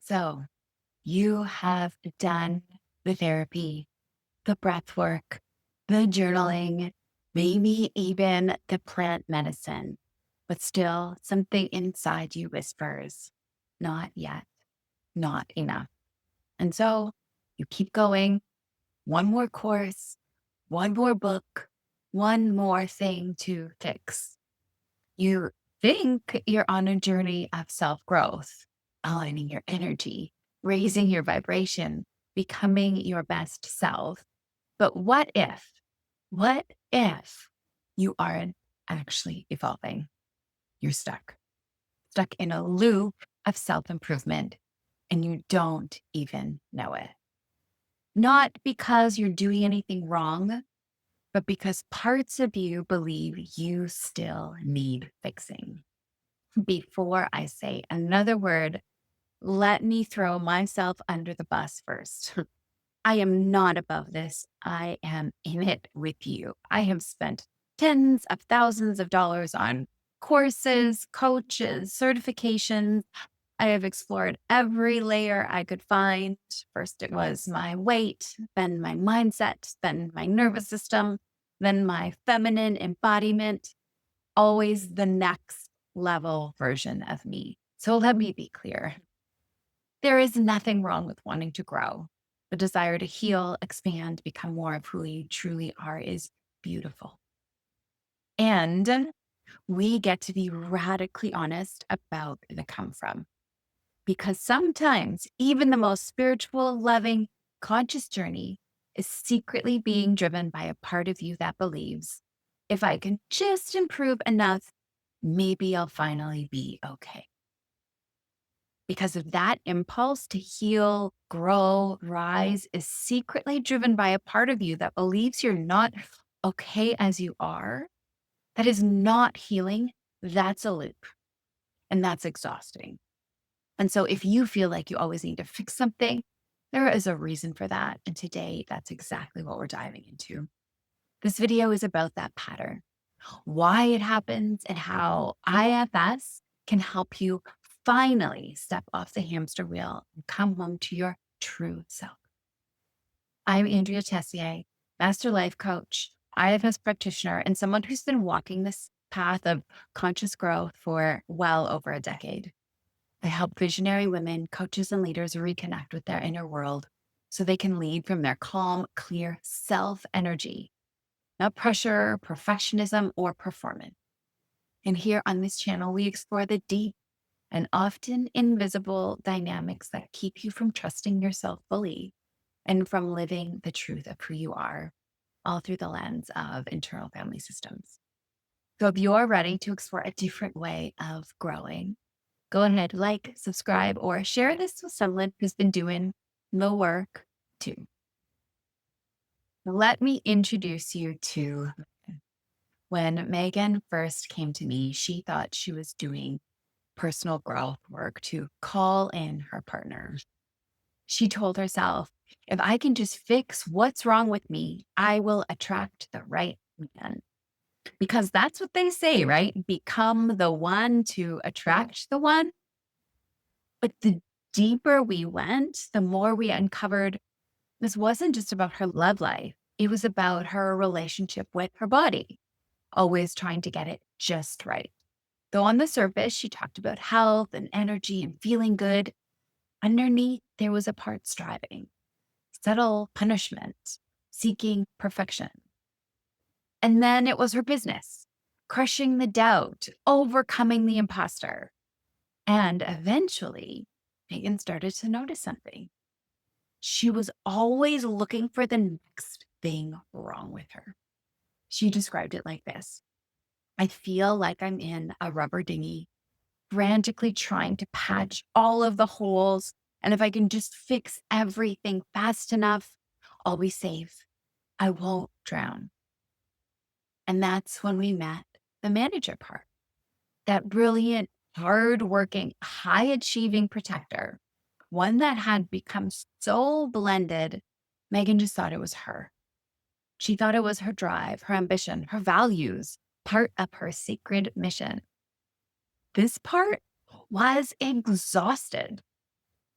So you have done the therapy, the breath work, the journaling, maybe even the plant medicine, but still something inside you whispers, not yet, not enough. And so you keep going, one more course, one more book, one more thing to fix. You think you're on a journey of self growth, aligning your energy, raising your vibration, becoming your best self. But what if you aren't actually evolving? You're stuck in a loop of self improvement and you don't even know it. Not because you're doing anything wrong, but because parts of you believe you still need fixing. Before I say another word, let me throw myself under the bus first. I am not above this. I am in it with you. I have spent tens of thousands of dollars on courses, coaches, certifications. I have explored every layer I could find. First, it was my weight, then my mindset, then my nervous system, then my feminine embodiment, always the next level version of me. So let me be clear. There is nothing wrong with wanting to grow. The desire to heal, expand, become more of who you truly are is beautiful. And we get to be radically honest about the come from. Because sometimes even the most spiritual, loving, conscious journey is secretly being driven by a part of you that believes, if I can just improve enough, maybe I'll finally be okay. Because of that impulse to heal, grow, rise is secretly driven by a part of you that believes you're not okay as you are. That is not healing. That's a loop. And that's exhausting. And so if you feel like you always need to fix something, there is a reason for that. And today, that's exactly what we're diving into. This video is about that pattern, why it happens, and how IFS can help you finally step off the hamster wheel and come home to your true self. I'm Andrea Tessier, Master Life Coach, IFS practitioner, and someone who's been walking this path of conscious growth for well over a decade. I help visionary women, coaches, and leaders reconnect with their inner world so they can lead from their calm, clear self energy, not pressure, perfectionism, or performance. And here on this channel, we explore the deep and often invisible dynamics that keep you from trusting yourself fully and from living the truth of who you are, all through the lens of internal family systems. So if you're ready to explore a different way of growing, go ahead, like, subscribe, or share this with someone who's been doing the work too. Let me introduce you to when Megan first came to me, she thought she was doing personal growth work to call in her partner. She told herself, if I can just fix what's wrong with me, I will attract the right man. Because that's what they say, right? Become the one to attract the one. But the deeper we went, the more we uncovered this wasn't just about her love life. It was about her relationship with her body, always trying to get it just right. Though on the surface, she talked about health and energy and feeling good, underneath, there was a part striving, subtle punishment, seeking perfection. And then it was her business, crushing the doubt, overcoming the imposter. And eventually, Megan started to notice something. She was always looking for the next thing wrong with her. She described it like this: I feel like I'm in a rubber dinghy, frantically trying to patch all of the holes. And if I can just fix everything fast enough, I'll be safe. I won't drown. And that's when we met the manager part, that brilliant, hardworking, high achieving protector, one that had become so blended, Megan just thought it was her. She thought it was her drive, her ambition, her values, part of her sacred mission. This part was exhausted.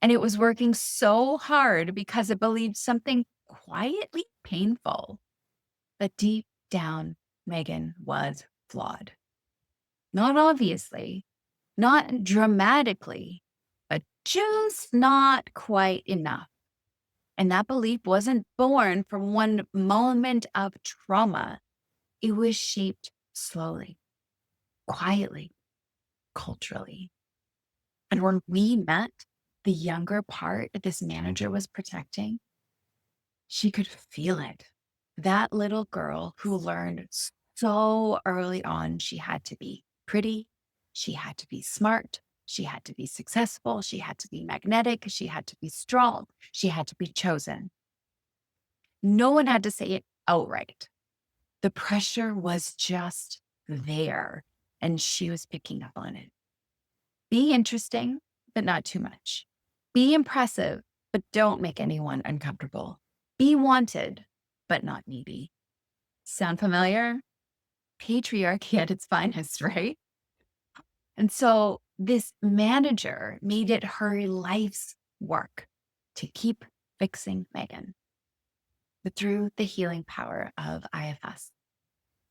And it was working so hard because it believed something quietly painful, that deep down, Megan was flawed. Not obviously, not dramatically, but just not quite enough. And that belief wasn't born from one moment of trauma. It was shaped slowly, quietly, culturally. And when we met the younger part that this manager was protecting, she could feel it. That little girl who learned so early on she had to be pretty, she had to be smart, she had to be successful, she had to be magnetic, she had to be strong, she had to be chosen. No one had to say it outright. The pressure was just there, and she was picking up on it. Be interesting, but not too much. Be impressive, but don't make anyone uncomfortable. Be wanted, but not needy. Sound familiar? Patriarchy at its finest, right? And so this manager made it her life's work to keep fixing Megan. But through the healing power of IFS,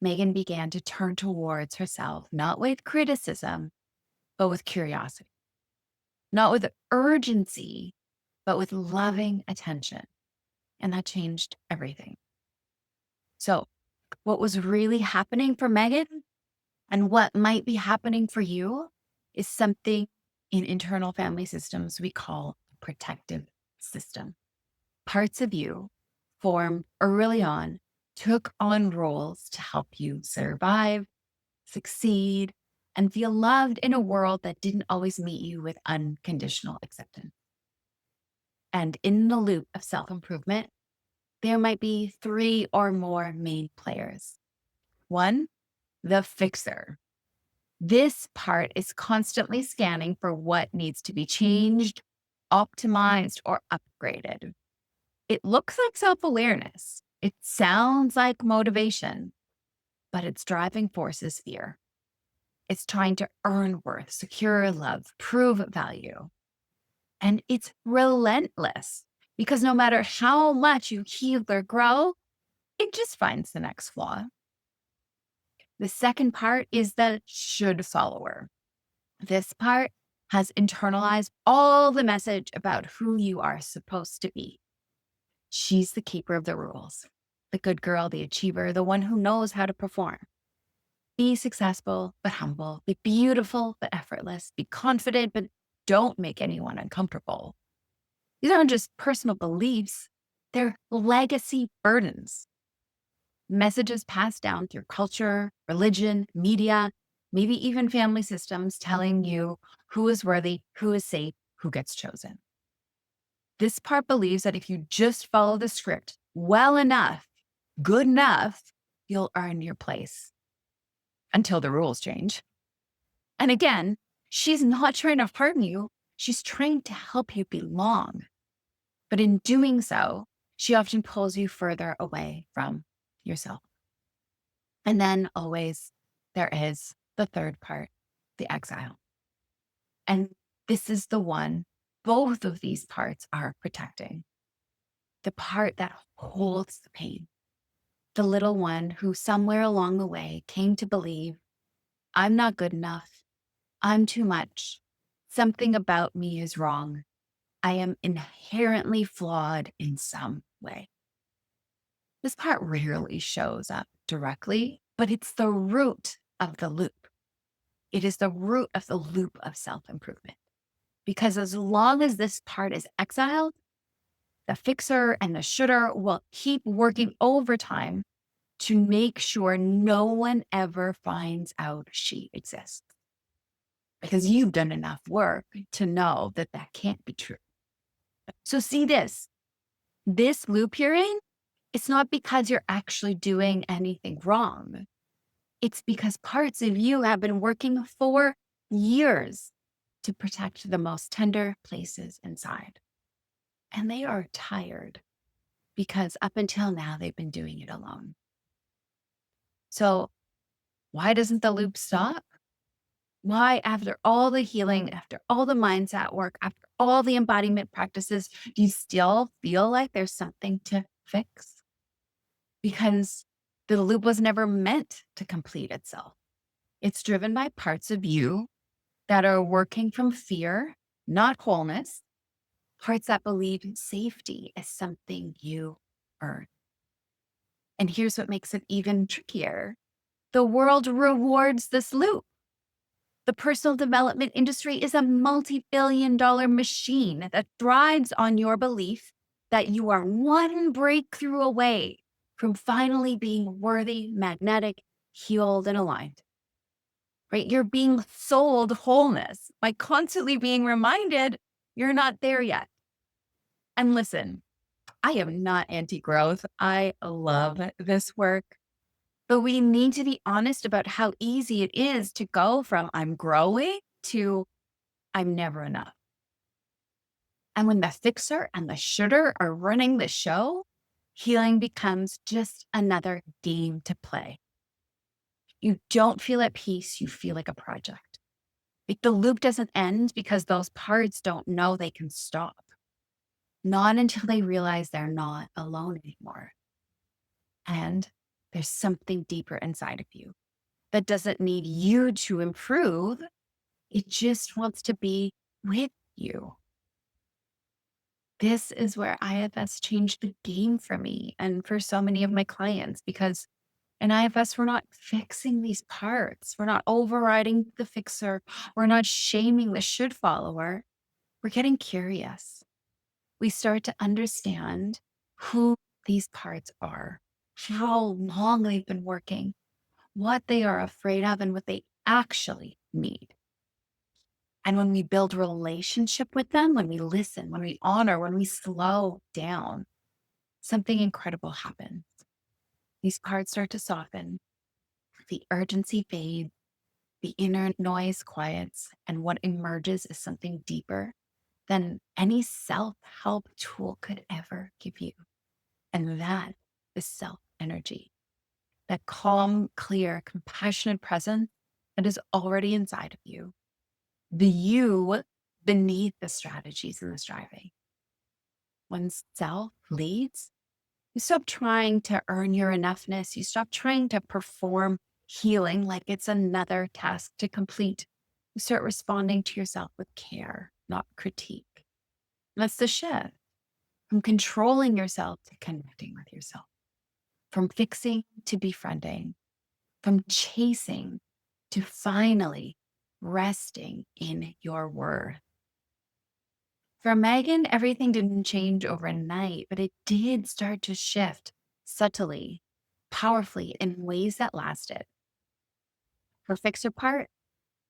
Megan began to turn towards herself, not with criticism, but with curiosity, not with urgency, but with loving attention. And that changed everything. So, what was really happening for Megan and what might be happening for you is something in internal family systems we call a protective system. Parts of you formed early on took on roles to help you survive, succeed, and feel loved in a world that didn't always meet you with unconditional acceptance. And in the loop of self improvement, there might be three or more main players. One, the fixer. This part is constantly scanning for what needs to be changed, optimized, or upgraded. It looks like self awareness. It sounds like motivation, but its driving force is fear. It's trying to earn worth, secure love, prove value. And it's relentless because no matter how much you heal or grow, it just finds the next flaw. The second part is the should follower. This part has internalized all the message about who you are supposed to be. She's the keeper of the rules, the good girl, the achiever, the one who knows how to perform. Be successful, but humble. Be beautiful, but effortless. Be confident, but don't make anyone uncomfortable. These aren't just personal beliefs, they're legacy burdens. Messages passed down through culture, religion, media, maybe even family systems telling you who is worthy, who is safe, who gets chosen. This part believes that if you just follow the script well enough, good enough, you'll earn your place until the rules change. And again, she's not trying to harm you. She's trying to help you belong. But in doing so, she often pulls you further away from yourself. And then always there is the third part, the exile. And this is the one both of these parts are protecting. The part that holds the pain. The little one who somewhere along the way came to believe, I'm not good enough. I'm too much. Something about me is wrong. I am inherently flawed in some way. This part rarely shows up directly, but it's the root of the loop. It is the root of the loop of self-improvement. Because as long as this part is exiled, the fixer and the shooter will keep working overtime to make sure no one ever finds out she exists. Because you've done enough work to know that that can't be true. So see this loop you're in, it's not because you're actually doing anything wrong. It's because parts of you have been working for years to protect the most tender places inside. And they are tired because up until now, they've been doing it alone. So why doesn't the loop stop? Why, after all the healing, after all the mindset work, after all the embodiment practices, do you still feel like there's something to fix? Because the loop was never meant to complete itself. It's driven by parts of you that are working from fear, not wholeness, parts that believe safety is something you earn. And here's what makes it even trickier. The world rewards this loop. The personal development industry is a multi-billion-dollar machine that thrives on your belief that you are one breakthrough away from finally being worthy, magnetic, healed, and aligned. Right? You're being sold wholeness by constantly being reminded you're not there yet. And listen, I am not anti-growth. I love this work. But we need to be honest about how easy it is to go from I'm growing to I'm never enough. And when the fixer and the shooter are running the show, healing becomes just another game to play. You don't feel at peace, you feel like a project. Like the loop doesn't end because those parts don't know they can stop. Not until they realize they're not alone anymore. And there's something deeper inside of you that doesn't need you to improve. It just wants to be with you. This is where IFS changed the game for me and for so many of my clients, because in IFS, we're not fixing these parts. We're not overriding the fixer. We're not shaming the should follower. We're getting curious. We start to understand who these parts are, how long they've been working, what they are afraid of, and what they actually need. And when we build relationship with them, when we listen, when we honor, when we slow down, something incredible happens. These parts start to soften, the urgency fades, the inner noise quiets, and what emerges is something deeper than any self-help tool could ever give you. And that is self-energy, that calm, clear, compassionate presence that is already inside of you. The you beneath the strategies and the striving. When self leads, you stop trying to earn your enoughness. You stop trying to perform healing like it's another task to complete. You start responding to yourself with care, not critique. That's the shift from controlling yourself to connecting with yourself, from fixing to befriending, from chasing to finally resting in your worth. For Megan, everything didn't change overnight, but it did start to shift subtly, powerfully in ways that lasted. Her fixer part,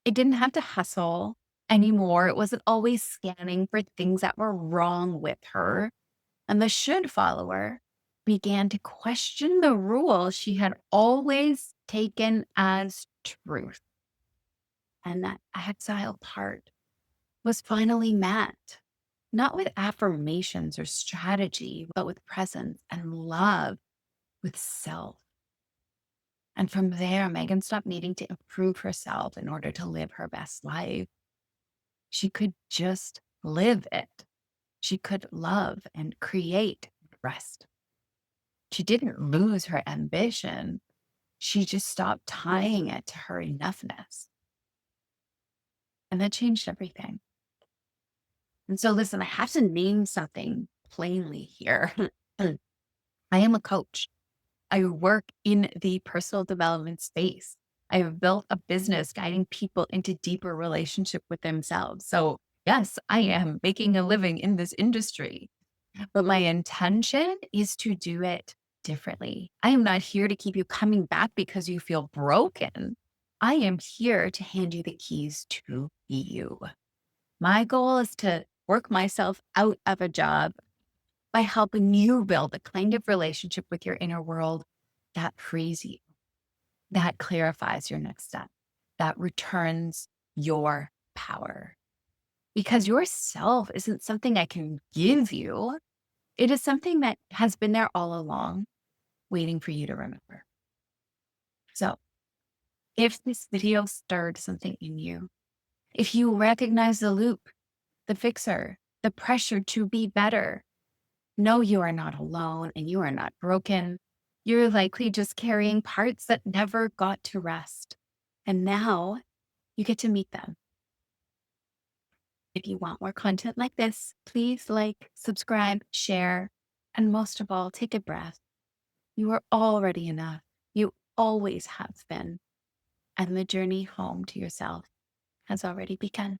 it didn't have to hustle anymore. It wasn't always scanning for things that were wrong with her. And the should follower began to question the rule she had always taken as truth. And that exile part was finally met, not with affirmations or strategy, but with presence and love, with self. And from there, Megan stopped needing to improve herself in order to live her best life. She could just live it. She could love and create and rest. She didn't lose her ambition. She just stopped tying it to her enoughness. And that changed everything. And so, listen, I have to name something plainly here. I am a coach. I work in the personal development space. I have built a business guiding people into deeper relationship with themselves. So yes, I am making a living in this industry, but my intention is to do it differently. I am not here to keep you coming back because you feel broken. I am here to hand you the keys to you. My goal is to work myself out of a job by helping you build a kind of relationship with your inner world that frees you, that clarifies your next step, that returns your power. Because yourself isn't something I can give you. It is something that has been there all along, waiting for you to remember. So if this video stirred something in you, if you recognize the loop, the fixer, the pressure to be better. No, you are not alone and you are not broken. You're likely just carrying parts that never got to rest. And now you get to meet them. If you want more content like this, please like, subscribe, share, and most of all, take a breath. You are already enough. You always have been. And the journey home to yourself has already begun.